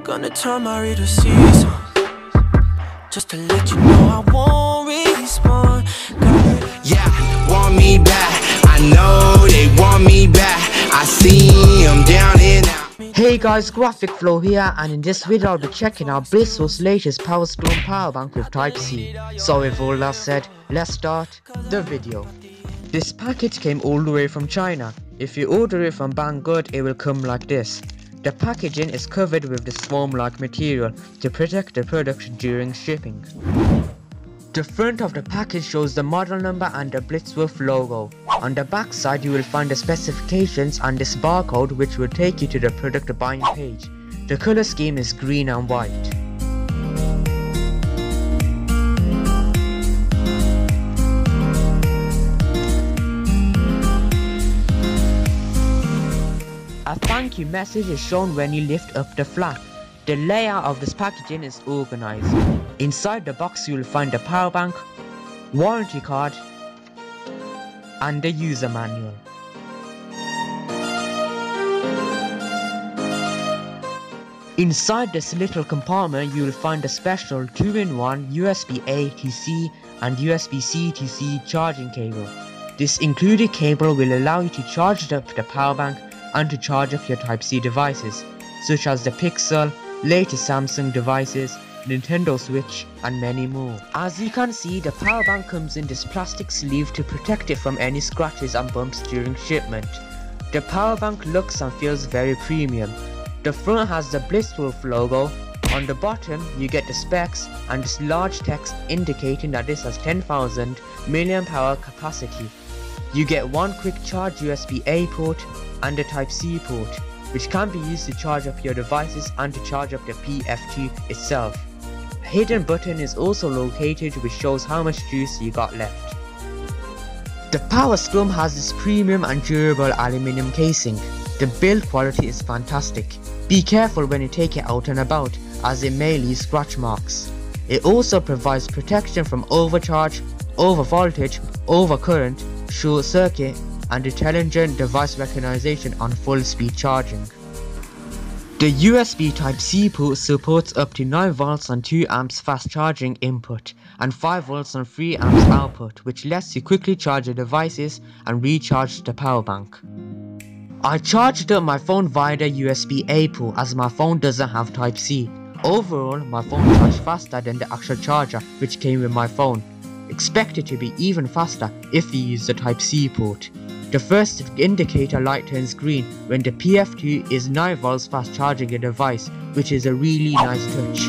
Gonna turn my reader seasons just to let you know I won't respond. Yeah, want me back. I know they want me back. I see them down and out. Hey guys, GraphicFlow here, and in this video I'll be checking out Blitzwolf's latest PowerStorm Powerbank with Type-C. So with all that said, let's start the video. This package came all the way from China. If you order it from Banggood, it will come like this. The packaging is covered with this foam-like material to protect the product during shipping. The front of the package shows the model number and the Blitzwolf logo. On the back side you will find the specifications and this barcode, which will take you to the product buying page. The color scheme is green and white. A thank you message is shown when you lift up the flap. The layout of this packaging is organized. Inside the box you will find a power bank, warranty card, and the user manual. Inside this little compartment you will find a special 2-in-1 USB-A to C and USB-C to C charging cable. This included cable will allow you to charge up the power bank and to charge up your Type-C devices, such as the Pixel, latest Samsung devices, Nintendo Switch, and many more. As you can see, the power bank comes in this plastic sleeve to protect it from any scratches and bumps during shipment. The power bank looks and feels very premium. The front has the Blitzwolf logo. On the bottom you get the specs and this large text indicating that this has 10,000 mAh capacity. You get one quick charge USB-A port and a Type-C port, which can be used to charge up your devices and to charge up the PF2 itself. A hidden button is also located which shows how much juice you got left. The PowerStorm has this premium and durable aluminium casing. The build quality is fantastic. Be careful when you take it out and about, as it may leave scratch marks. It also provides protection from overcharge, overvoltage, overcurrent, short circuit, and intelligent device recognition on full speed charging. The USB Type-C port supports up to 9 volts and 2 amps fast charging input and 5 volts and 3 amps output, which lets you quickly charge your devices and recharge the power bank. I charged up my phone via the USB-A port as my phone doesn't have Type-C. Overall, my phone charged faster than the actual charger which came with my phone. Expect it to be even faster if you use the Type-C port. The first indicator light turns green when the PF2 is 9 volts fast charging a device, which is a really nice touch.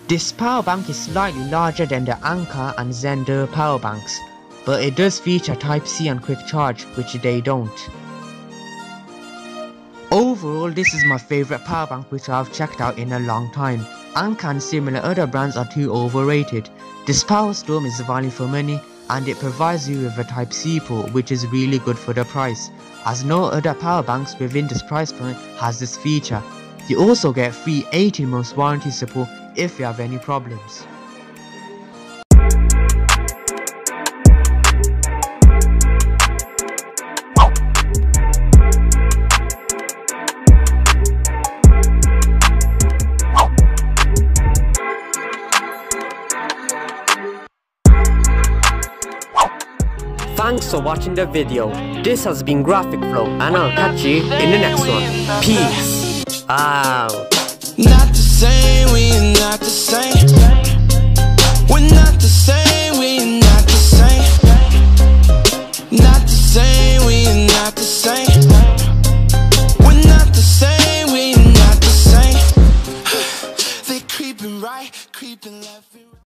This power bank is slightly larger than the Anker and Zender power banks, but it does feature Type-C and quick charge, which they don't. Overall, this is my favourite power bank which I have checked out in a long time. Anker and similar other brands are too overrated. This PowerStorm is value for money and it provides you with a Type-C port, which is really good for the price, as no other power banks within this price point has this feature. You also get free 18 months warranty support if you have any problems. Thanks for watching the video. This has been GraphicFlow, and I'll catch you in the next one. Peace out. Not the same, we are not the same.